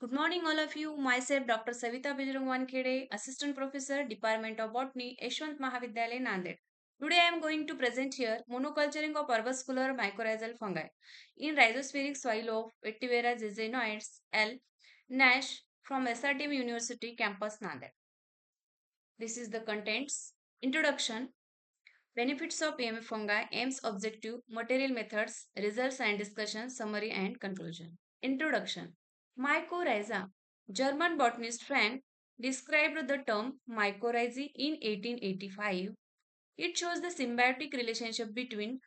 Good morning, all of you. Myself, Dr. Savita wankhede, Assistant Professor, Department of Botany, Yeshwant Mahavidyalaya, Nanded. Today, I am going to present here monoculturing of arbuscular mycorrhizal fungi in rhizospheric soil of Vetiver zizinoides L. Nash from SRTM University campus, Nanded. This is the contents. Introduction. Benefits of PM fungi, aims, objective, material methods, results and discussion, summary and conclusion. Introduction. Mycorrhiza. German botanist Frank described the term mycorrhizae in 1885. It shows the symbiotic relationship between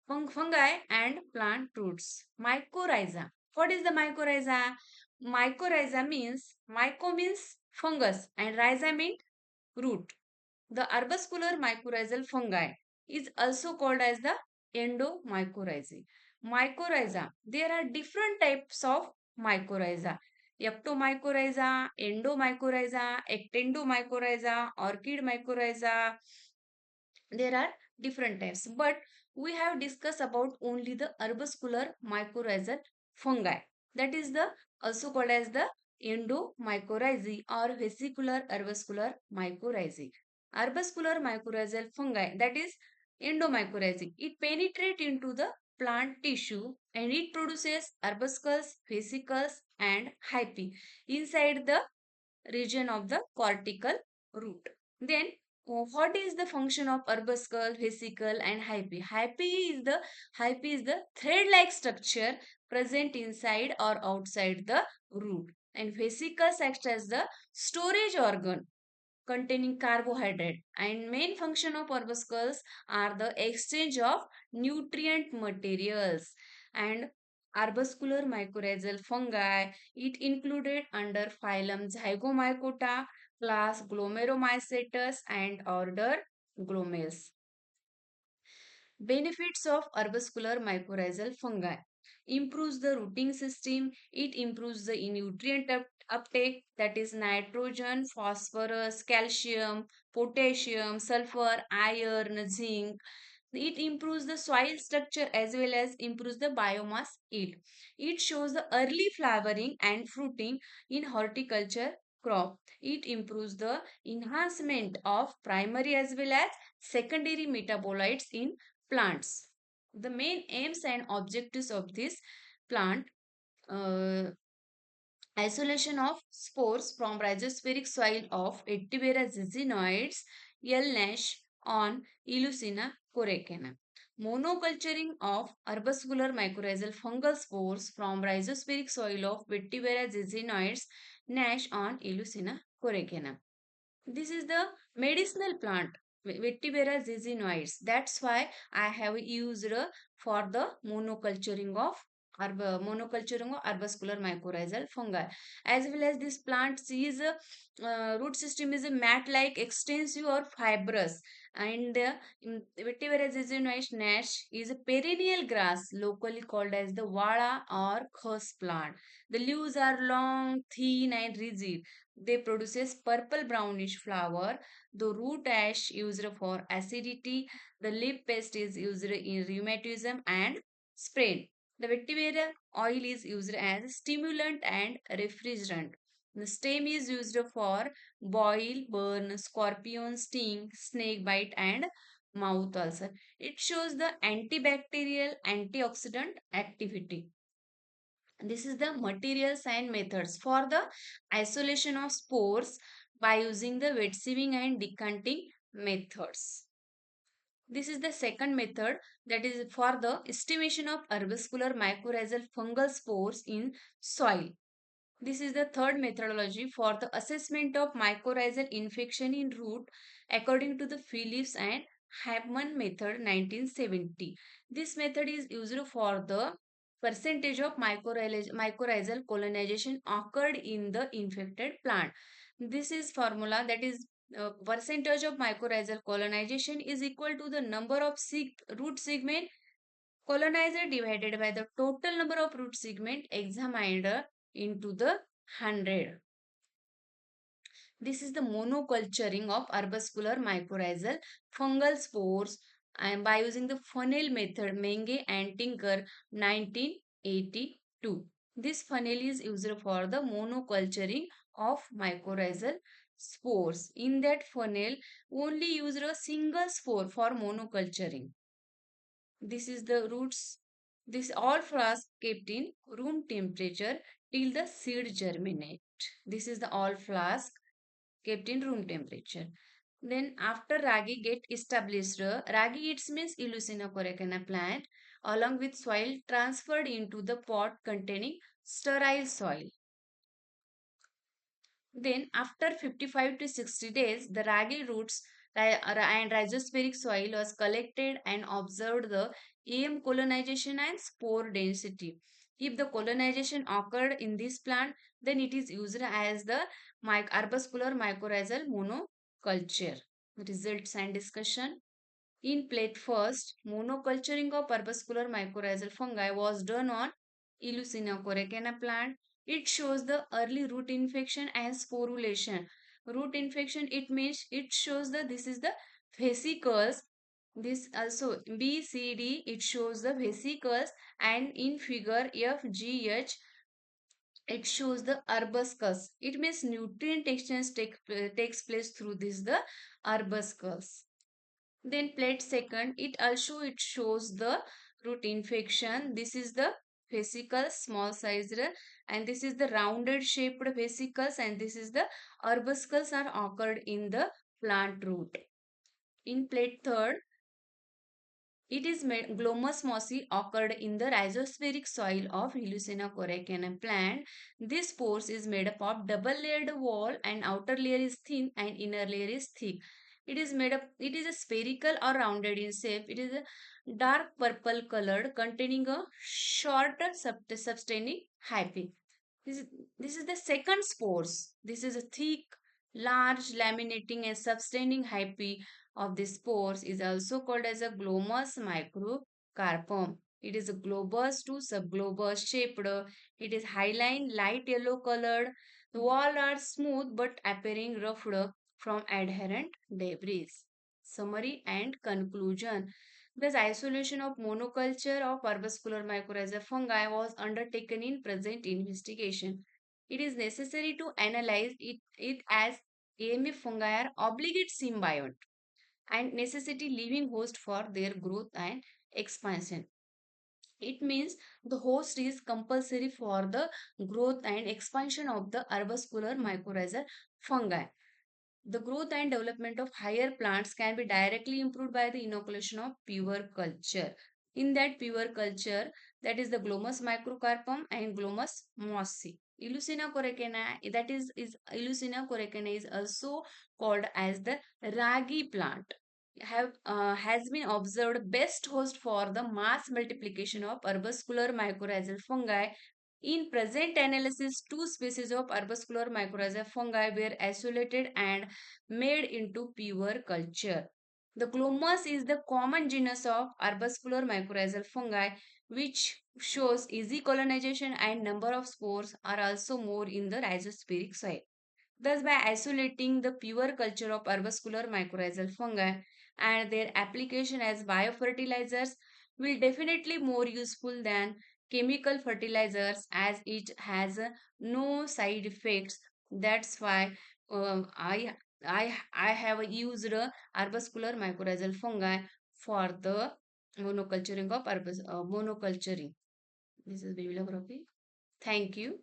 fungi and plant roots. Mycorrhiza. What is the mycorrhiza? Mycorrhiza means myco means fungus and rhiza means root. The arbuscular mycorrhizal fungi is also called as the endomycorrhizae. Mycorrhiza. There are different types of mycorrhiza. Ectomycorrhiza, endomycorrhiza, ectendomycorrhiza, orchid mycorrhiza. There are different types, but we have discussed about only the arbuscular mycorrhizal fungi. That is the also called as the endomycorrhizae or vesicular arbuscular mycorrhizae. Arbuscular mycorrhizal fungi, that is endomycorrhizae. It penetrates into the plant tissue and it produces arbuscles, vesicles and hyphae inside the region of the cortical root. Then, what is the function of arbuscle, vesicle, and hyphae? Hyphae is the thread-like structure present inside or outside the root, and vesicles act as the storage organ containing carbohydrate. And main function of arbuscles are the exchange of nutrient materials. And arbuscular mycorrhizal fungi, it included under phylum Zygomycota, class Glomeromycetes and order Glomes. Benefits of arbuscular mycorrhizal fungi. Improves the rooting system. It improves the nutrient uptake, that is nitrogen, phosphorus, calcium, potassium, sulfur, iron, zinc. It improves the soil structure as well as improves the biomass yield. It shows the early flowering and fruiting in horticulture crop. It improves the enhancement of primary as well as secondary metabolites in plants. The main aims and objectives of this plant, uh, isolation of spores from rhizospheric soil of Etivera zizinoides L. Nash on Illucina corecana. Monoculturing of arbuscular mycorrhizal fungal spores from rhizospheric soil of Vetiver zizinoides Nash on Illucina corecana. This is the medicinal plant, Vetiver zizinoides. That's why I have used for the monoculturing of arbuscular mycorrhizal fungi. As well as this plant is root system is a mat-like, extensive or fibrous, and Vetiver zizinoides nash is a perennial grass locally called as the wala or khus plant. The leaves are long, thin and rigid. They produces purple brownish flower. The root ash used for acidity. The leaf paste is used in rheumatism and sprain. The vetiver oil is used as stimulant and refrigerant. The stem is used for boil, burn, scorpion sting, snake bite and mouth ulcer. It shows the antibacterial antioxidant activity. This is the materials and methods for the isolation of spores by using the wet sieving and decanting methods. This is the second method, that is for the estimation of arbuscular mycorrhizal fungal spores in soil. This is the third methodology for the assessment of mycorrhizal infection in root according to the Phillips and Hapman method 1970. This method is used for the percentage of mycorrhizal colonization occurred in the infected plant. This is formula, that is percentage of mycorrhizal colonization is equal to the number of root segment colonizer divided by the total number of root segment examined into the 100. This is the monoculturing of arbuscular mycorrhizal fungal spores and by using the funnel method Menge and Tinker 1982. This funnel is used for the monoculturing of mycorrhizal spores. In that funnel, only use a single spore for monoculturing. This is the roots. This all flask kept in room temperature till the seed germinate. This is the all flask kept in room temperature. Then after ragi get established, ragi it means Illucina corecana plant along with soil transferred into the pot containing sterile soil. Then, after 55 to 60 days, the ragi roots and rhizospheric soil was collected and observed the EM colonization and spore density. If the colonization occurred in this plant, then it is used as the arbuscular mycorrhizal monoculture. Results and discussion. In plate first, monoculturing of arbuscular mycorrhizal fungi was done on Illucina corecana plant. It shows the early root infection and sporulation. Root infection, it means it shows that this is the vesicles. This also BCD, it shows the vesicles, and in figure FGH it shows the arbuscus. It means nutrient exchange takes place through this the arbuscus. Then plate second, it shows the root infection. This is the vesicles, small sized, and this is the rounded shaped vesicles, and this is the arbuscles are occurred in the plant root. In plate third, it is made glomus mossi occurred in the rhizospheric soil of Illucina corecana plant. This spores is made up of double layered wall, and outer layer is thin and inner layer is thick. It is made up, it is a spherical or rounded in shape. It is a dark purple colored containing a short sustaining hyphae. This is, this is the second spores. This is a thick, large, laminating and sustaining hyphae of the spores is also called as a glomus microcarpum. It is a globus to subglobus shaped. It is hyaline, light yellow colored. The walls are smooth but appearing ruffled from adherent debris. Summary and conclusion. Thus, isolation of monoculture of arbuscular mycorrhiza fungi was undertaken in present investigation. It is necessary to analyze it as AMF fungi are obligate symbiont and necessity living host for their growth and expansion. It means the host is compulsory for the growth and expansion of the arbuscular mycorrhizal fungi. The growth and development of higher plants can be directly improved by the inoculation of pure culture. In that pure culture, that is the Glomus microcarpum and Glomus mossi. Illucina corecana, is Illucina corecana is also called as the ragi plant. Has been observed best host for the mass multiplication of arbuscular mycorrhizal fungi. In present analysis, two species of arbuscular mycorrhiza fungi were isolated and made into pure culture. The Glomus is the common genus of arbuscular mycorrhizal fungi, which shows easy colonization and number of spores are also more in the rhizospheric soil. Thus, by isolating the pure culture of arbuscular mycorrhizal fungi and their application as biofertilizers will definitely more useful than chemical fertilizers as it has no side effects. That's why um, I I have used arbuscular mycorrhizal fungi for the monoculturing of monoculturing. This is bibliography. Thank you.